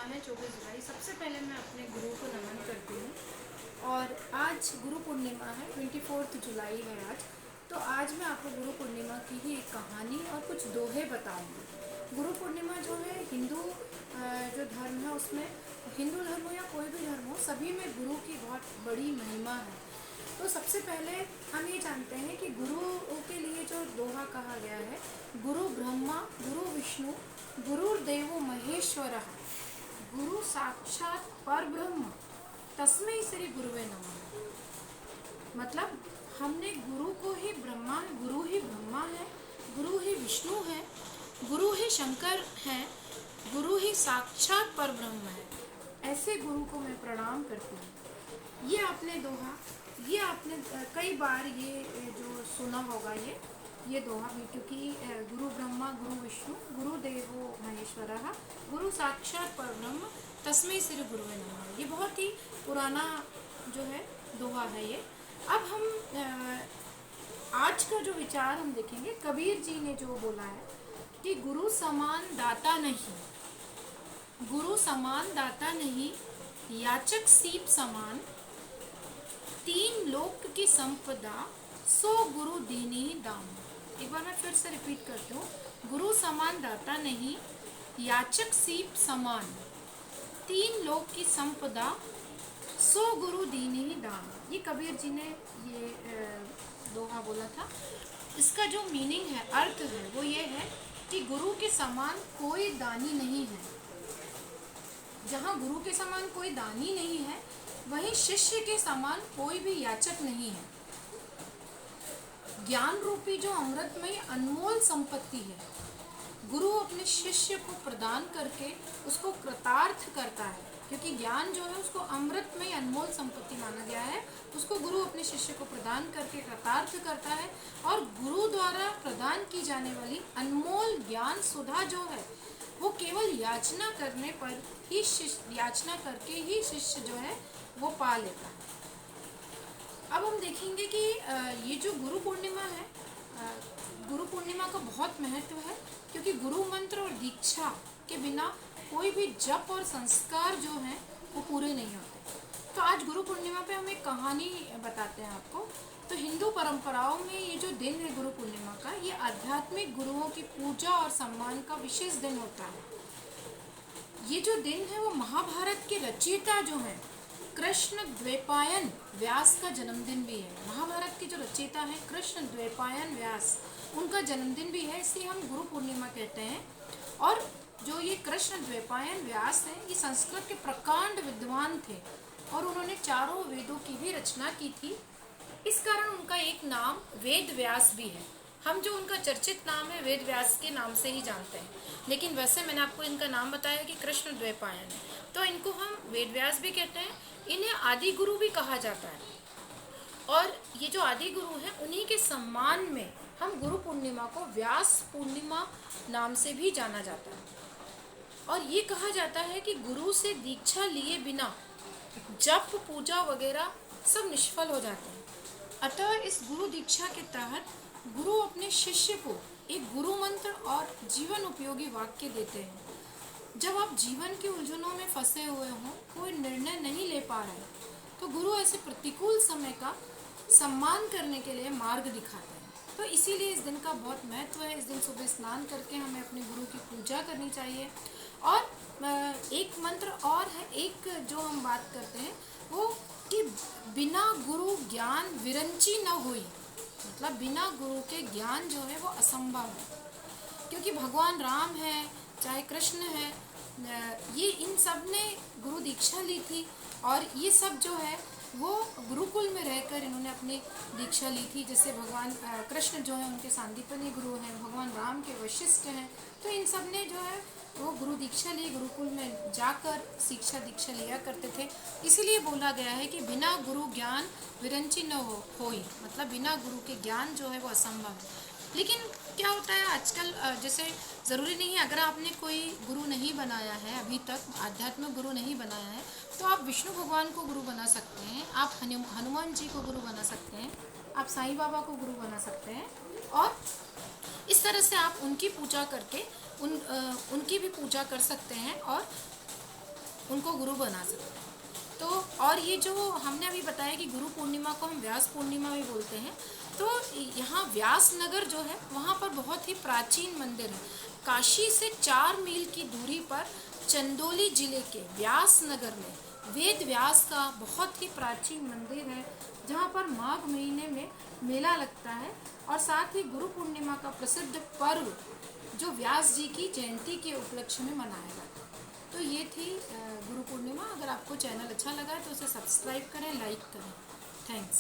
है 24 जुलाई। सबसे पहले मैं अपने गुरु को नमन करती हूँ और आज गुरु पूर्णिमा है, 24 जुलाई है आज। तो आज मैं आपको गुरु पूर्णिमा की ही एक कहानी और कुछ दोहे बताऊंगी। गुरु पूर्णिमा जो है हिंदू जो धर्म है उसमें, हिंदू धर्म हो या कोई भी धर्म हो, सभी में गुरु की बहुत बड़ी महिमा है। तो सबसे पहले हम ये जानते हैं कि गुरु के लिए जो दोहा कहा गया है, गुरु ब्रह्मा गुरु विष्णु गुरुर्देवो महेश्वरः, गुरु साक्षात परब्रह्म तस्मै श्री गुरुवे नमः। मतलब हमने गुरु को ही ब्रह्मा, गुरु ही ब्रह्मा है, गुरु ही विष्णु है, गुरु ही शंकर है, गुरु ही साक्षात परब्रह्म है। ऐसे गुरु को मैं प्रणाम करती हूँ। ये आपने दोहा, ये आपने कई बार ये जो सुना होगा ये दोहा भी, क्योंकि गुरु ब्रह्मा गुरु विष्णु गुरुदेवो महेश्वरः, गुरु साक्षात परब्रह्म तस्मै श्री गुरुवे नमः। ये बहुत ही पुराना जो है दोहा है ये। अब हम आज का जो विचार हम देखेंगे, कबीर जी ने जो बोला है कि गुरु समान दाता नहीं, गुरु समान दाता नहीं, याचक सीप समान, तीन लोक की संपदा, सो गुरु दीनी दाम। एक बार मैं फिर से रिपीट करती हूँ, गुरु समान दाता नहीं, याचक सीप समान, तीन लोक की संपदा, सो गुरु दीनी दाम। ये कबीर जी ने ये दोहा बोला था। इसका जो मीनिंग है, अर्थ है, वो ये है कि गुरु के समान कोई दानी नहीं है। जहाँ गुरु के समान कोई दानी नहीं है, वहीं शिष्य के समान कोई भी याचक नहीं है। ज्ञान रूपी जो अमृतमय अनमोल संपत्ति है, गुरु अपने शिष्य को प्रदान करके उसको कृतार्थ करता है, क्योंकि ज्ञान जो है उसको अमृतमय अनमोल संपत्ति माना गया है। उसको गुरु अपने शिष्य को प्रदान करके कृतार्थ करता है, और गुरु द्वारा प्रदान की जाने वाली अनमोल ज्ञान सुधा जो है वो केवल याचना करने पर ही याचना करके ही शिष्य जो है वो पा लेता है। अब हम देखेंगे कि ये जो गुरु पूर्णिमा है, गुरु पूर्णिमा का बहुत महत्व है, क्योंकि गुरु मंत्र और दीक्षा के बिना कोई भी जप और संस्कार जो हैं वो पूरे नहीं होते। तो आज गुरु पूर्णिमा पे हम एक कहानी बताते हैं आपको। तो हिंदू परंपराओं में ये जो दिन है गुरु पूर्णिमा का, ये आध्यात्मिक गुरुओं की पूजा और सम्मान का विशेष दिन होता है। ये जो दिन है वो महाभारत के रचयिता जो हैं कृष्ण द्वैपायन व्यास का जन्मदिन भी है। महाभारत के जो रचयिता हैं कृष्ण द्वैपायन व्यास, उनका जन्मदिन भी है, इसलिए हम गुरु पूर्णिमा कहते हैं। और जो ये कृष्ण द्वैपायन व्यास हैं, ये संस्कृत के प्रकांड विद्वान थे और उन्होंने चारों वेदों की भी रचना की थी। इस कारण उनका एक नाम वेद व्यास भी है। हम जो उनका चर्चित नाम है वेद व्यास के नाम से ही जानते हैं, लेकिन वैसे मैंने आपको इनका नाम बताया कि कृष्ण द्वैपायन है, तो इनको हम वेद व्यास भी कहते हैं। इन्हें आदि गुरु भी कहा जाता है, और ये जो आदि गुरु हैं उन्हीं के सम्मान में हम गुरु पूर्णिमा को व्यास पूर्णिमा नाम से भी जाना जाता है। और ये कहा जाता है कि गुरु से दीक्षा लिए बिना जप पूजा वगैरह सब निष्फल हो जाते हैं। अतः इस गुरु दीक्षा के तहत गुरु अपने शिष्य को एक गुरु मंत्र और जीवन उपयोगी वाक्य देते हैं। जब आप जीवन की उलझनों में फंसे हुए हों, कोई निर्णय नहीं ले पा रहे, तो गुरु ऐसे प्रतिकूल समय का सम्मान करने के लिए मार्ग दिखाते हैं। तो इसीलिए इस दिन का बहुत महत्व है। इस दिन सुबह स्नान करके हमें अपने गुरु की पूजा करनी चाहिए। और एक मंत्र और है, एक जो हम बात करते हैं वो कि बिना गुरु ज्ञान विरंची न हुई। मतलब बिना गुरु के ज्ञान जो है वो असंभव है, क्योंकि भगवान राम है, चाहे कृष्ण है, ये इन सब ने गुरु दीक्षा ली थी, और ये सब जो है वो गुरुकुल में रहकर इन्होंने अपनी दीक्षा ली थी। जैसे भगवान कृष्ण जो है उनके सांदीपनी गुरु हैं, भगवान राम के वशिष्ठ हैं, तो इन सब ने जो है वो गुरु दीक्षा ली, गुरुकुल में जाकर शिक्षा दीक्षा लिया करते थे। इसीलिए बोला गया है कि बिना गुरु ज्ञान विरंची न होई, मतलब बिना गुरु के ज्ञान जो है वो असंभव है। लेकिन क्या होता है आजकल, जैसे ज़रूरी नहीं है, अगर आपने कोई गुरु नहीं बनाया है अभी तक, आध्यात्मिक गुरु नहीं बनाया है, तो आप विष्णु भगवान को गुरु बना सकते हैं, आप हनुमान जी को गुरु बना सकते हैं, आप साईं बाबा को गुरु बना सकते हैं। और इस तरह से आप उनकी पूजा करके उनकी भी पूजा कर सकते हैं और उनको गुरु बना सकते हैं। तो और ये जो हमने अभी बताया कि गुरु पूर्णिमा को हम व्यास पूर्णिमा भी बोलते हैं, तो यहाँ व्यास नगर जो है वहाँ पर बहुत ही प्राचीन मंदिर है। काशी से 4 मील की दूरी पर चंदौली जिले के व्यास नगर में वेद व्यास का बहुत ही प्राचीन मंदिर है, जहाँ पर माघ महीने में मेला लगता है और साथ ही गुरु पूर्णिमा का प्रसिद्ध पर्व जो व्यास जी की जयंती के उपलक्ष्य में मनाया जाता है। तो ये थी गुरु पूर्णिमा। अगर आपको चैनल अच्छा लगा है तो उसे सब्सक्राइब करें, लाइक करें। थैंक्स।